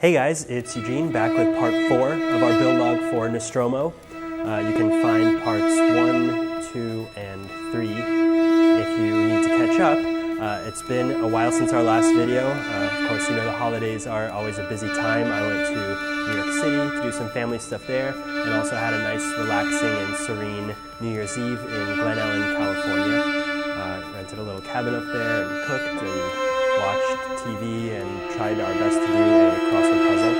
Hey guys, it's Eugene back with part 4 of our build log for Nostromo. You can find parts 1, 2, and 3 if you need to catch up. It's been a while since our last video. Of course, you know the holidays are always a busy time. I went to New York City to do some family stuff there and also had a nice, relaxing, and serene New Year's Eve in Glen Ellen, California. Rented a little cabin up there and cooked and watched TV and tried our best to do a crossword puzzle.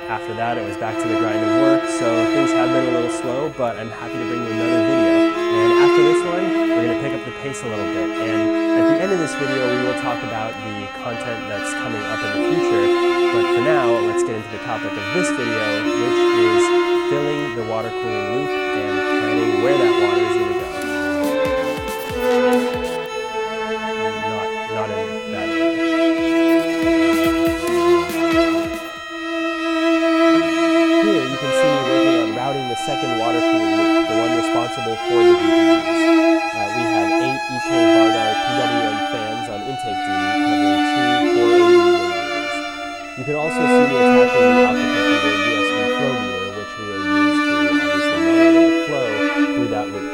After that, it was back to the grind of work, so things have been a little slow, but I'm happy to bring you another video. And after this one, we're going to pick up the pace a little bit. And at the end of this video, we will talk about the content that's coming up in the future. But for now, let's get into the topic of this video, which is filling the water cooling loop and planning where that water is going to go. Not in that order. Here you can see me working on routing the second water cooling loop, the one responsible for the DPUs. We have 8 EK Vardar PWM fans on intake duty covering 2 480 radiators. You can also see me attaching the OptiComputer USB flow meter, which we will use to obviously monitor the flow through that loop.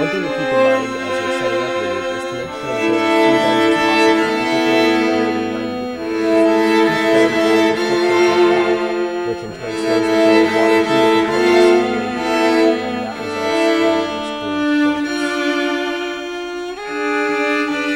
One thing to keep in mind as you're setting up your loop is to make sure that there are 3 bends as possible, particularly near the 90 degree bends. Each bend has restrictions like that, which in turn slows the flow of water through the components and radiators, and that results in worse cooling performance.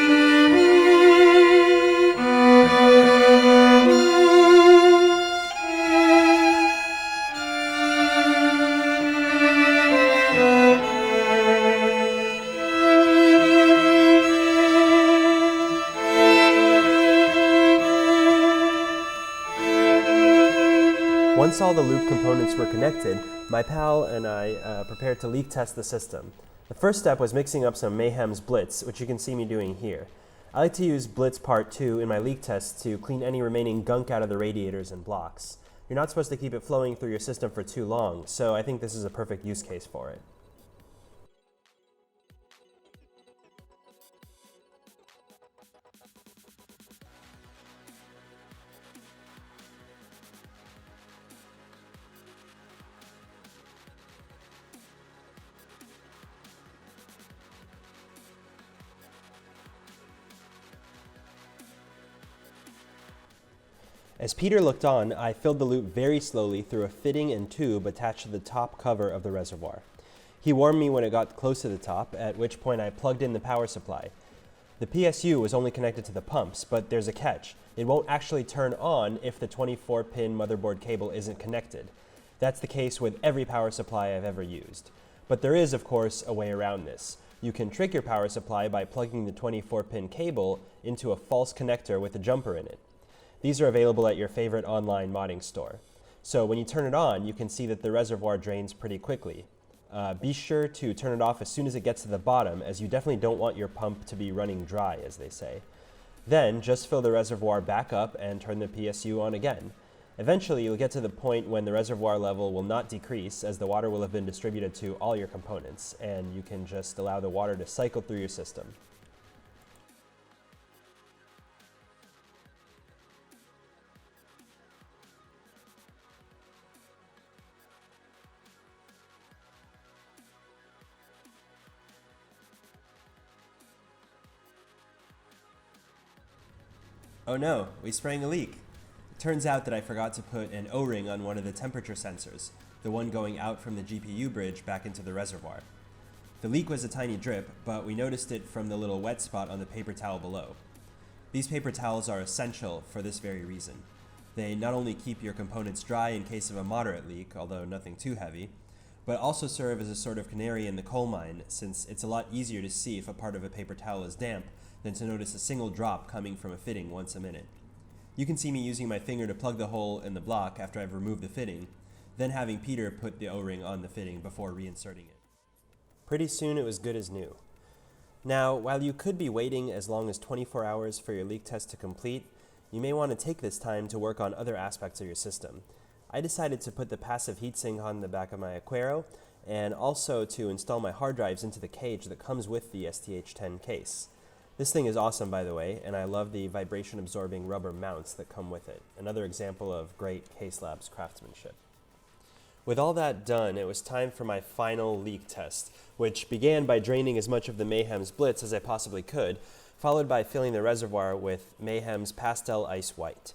Once all the loop components were connected, my pal and I prepared to leak test the system. The first step was mixing up some Mayhem's Blitz, which you can see me doing here. I like to use Blitz Part 2 in my leak test to clean any remaining gunk out of the radiators and blocks. You're not supposed to keep it flowing through your system for too long, so I think this is a perfect use case for it. As Peter looked on, I filled the loop very slowly through a fitting and tube attached to the top cover of the reservoir. He warned me when it got close to the top, at which point I plugged in the power supply. The PSU was only connected to the pumps, but there's a catch. It won't actually turn on if the 24-pin motherboard cable isn't connected. That's the case with every power supply I've ever used. But there is, of course, a way around this. You can trick your power supply by plugging the 24-pin cable into a false connector with a jumper in it. These are available at your favorite online modding store. So when you turn it on, you can see that the reservoir drains pretty quickly. Be sure to turn it off as soon as it gets to the bottom, as you definitely don't want your pump to be running dry, as they say. Then just fill the reservoir back up and turn the PSU on again. Eventually, you'll get to the point when the reservoir level will not decrease, as the water will have been distributed to all your components, and you can just allow the water to cycle through your system. Oh no, we sprang a leak. It turns out that I forgot to put an O-ring on one of the temperature sensors, the one going out from the GPU bridge back into the reservoir. The leak was a tiny drip, but we noticed it from the little wet spot on the paper towel below. These paper towels are essential for this very reason. They not only keep your components dry in case of a moderate leak, although nothing too heavy, but also serve as a sort of canary in the coal mine, since it's a lot easier to see if a part of a paper towel is damp than to notice a single drop coming from a fitting once a minute. You can see me using my finger to plug the hole in the block after I've removed the fitting, then having Peter put the O-ring on the fitting before reinserting it. Pretty soon it was good as new. Now, while you could be waiting as long as 24 hours for your leak test to complete, you may want to take this time to work on other aspects of your system. I decided to put the passive heatsink on the back of my Aquero, and also to install my hard drives into the cage that comes with the STH10 case. This thing is awesome, by the way, and I love the vibration-absorbing rubber mounts that come with it. Another example of great Case Labs craftsmanship. With all that done, it was time for my final leak test, which began by draining as much of the Mayhem's Blitz as I possibly could, followed by filling the reservoir with Mayhem's Pastel Ice White.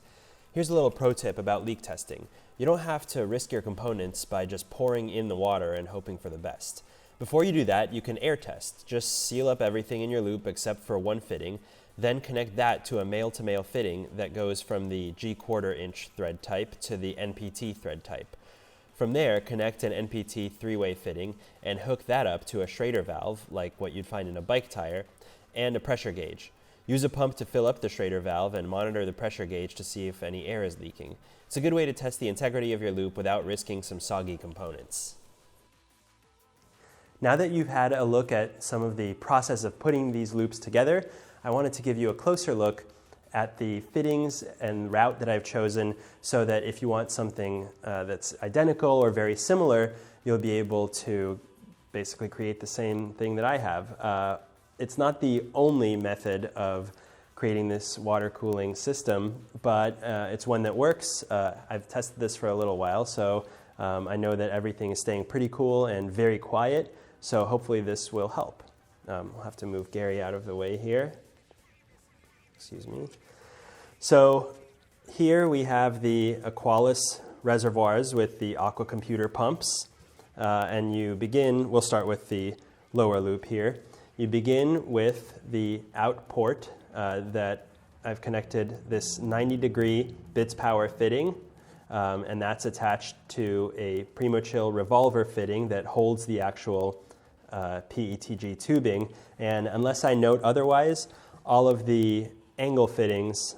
Here's a little pro tip about leak testing. You don't have to risk your components by just pouring in the water and hoping for the best. Before you do that, you can air test. Just seal up everything in your loop except for one fitting, then connect that to a male-to-male fitting that goes from the G1/4" thread type to the NPT thread type. From there, connect an NPT 3-way fitting and hook that up to a Schrader valve, like what you'd find in a bike tire, and a pressure gauge. Use a pump to fill up the Schrader valve and monitor the pressure gauge to see if any air is leaking. It's a good way to test the integrity of your loop without risking some soggy components. Now that you've had a look at some of the process of putting these loops together, I wanted to give you a closer look at the fittings and route that I've chosen so that if you want something that's identical or very similar, you'll be able to basically create the same thing that I have. It's not the only method of creating this water cooling system, but it's one that works. I've tested this for a little while, so I know that everything is staying pretty cool and very quiet, so hopefully this will help. We'll have to move Gary out of the way here. Excuse me. So here we have the Aqualis reservoirs with the Aqua Computer pumps, and we'll start with the lower loop here. You begin with the out port that I've connected this 90-degree bits power fitting, and that's attached to a PrimoChill revolver fitting that holds the actual PETG tubing. And unless I note otherwise, all of the angle fittings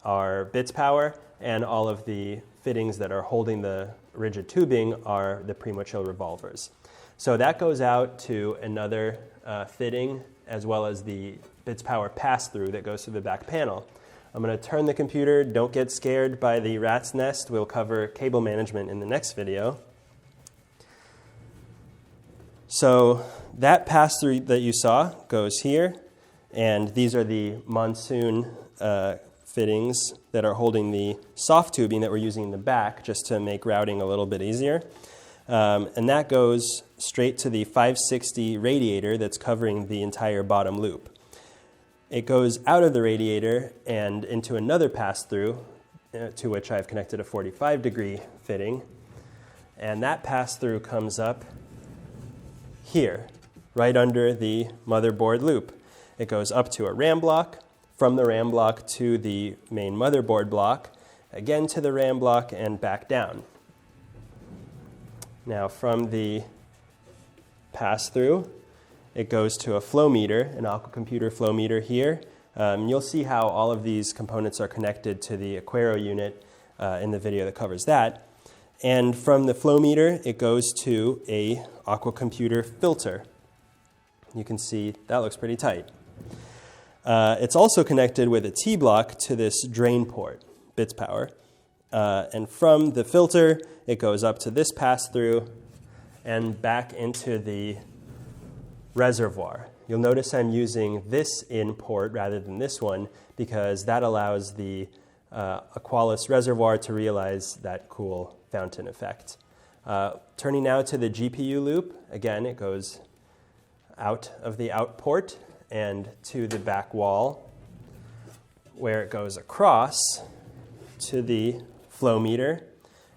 are bits power, and all of the fittings that are holding the rigid tubing are the PrimoChill revolvers. So that goes out to another fitting, as well as the bits power pass-through that goes through the back panel. I'm going to turn the computer. Don't get scared by the rat's nest. We'll cover cable management in the next video. So that pass-through that you saw goes here, and these are the Monsoon fittings that are holding the soft tubing that we're using in the back just to make routing a little bit easier. And that goes straight to the 560 radiator that's covering the entire bottom loop. It goes out of the radiator and into another pass-through, to which I've connected a 45-degree fitting. And that pass-through comes up here, right under the motherboard loop. It goes up to a RAM block, from the RAM block to the main motherboard block, again to the RAM block, and back down. Now from the pass-through, it goes to a flow meter, an Aqua Computer flow meter here. You'll see how all of these components are connected to the Aquero unit in the video that covers that. And from the flow meter, it goes to a Aqua Computer filter. You can see that looks pretty tight. It's also connected with a T-block to this drain port, bits power. And from the filter, it goes up to this pass-through and back into the reservoir. You'll notice I'm using this in port rather than this one because that allows the Aqualis reservoir to realize that cool fountain effect. Turning now to the GPU loop, again, it goes out of the out port and to the back wall, where it goes across to the flow meter,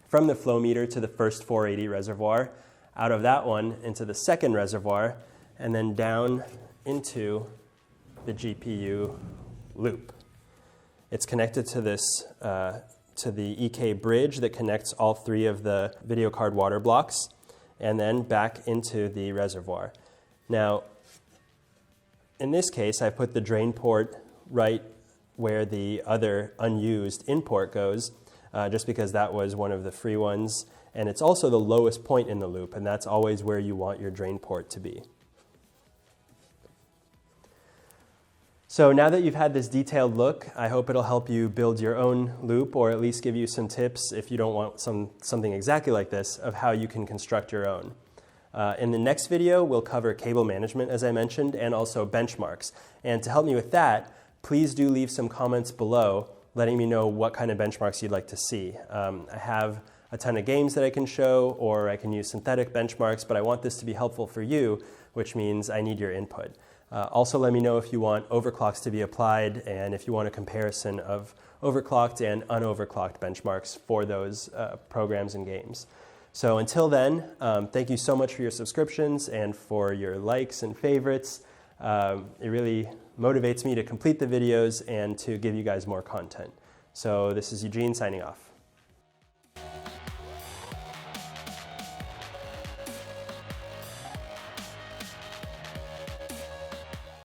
from the flow meter to the first 480 reservoir, out of that one into the second reservoir, and then down into the GPU loop. It's connected to this to the EK bridge that connects all three of the video card water blocks, and then back into the reservoir. Now, in this case, I put the drain port right where the other unused in port goes, just because that was one of the free ones, and it's also the lowest point in the loop, and that's always where you want your drain port to be. So now that you've had this detailed look, I hope it'll help you build your own loop, or at least give you some tips, if you don't want something exactly like this, of how you can construct your own. In the next video, we'll cover cable management, as I mentioned, and also benchmarks. And to help me with that, please do leave some comments below letting me know what kind of benchmarks you'd like to see. I have a ton of games that I can show, or I can use synthetic benchmarks, but I want this to be helpful for you, which means I need your input. Also, let me know if you want overclocks to be applied and if you want a comparison of overclocked and unoverclocked benchmarks for those programs and games. So until then, thank you so much for your subscriptions and for your likes and favorites. It really motivates me to complete the videos and to give you guys more content. So this is Eugene signing off.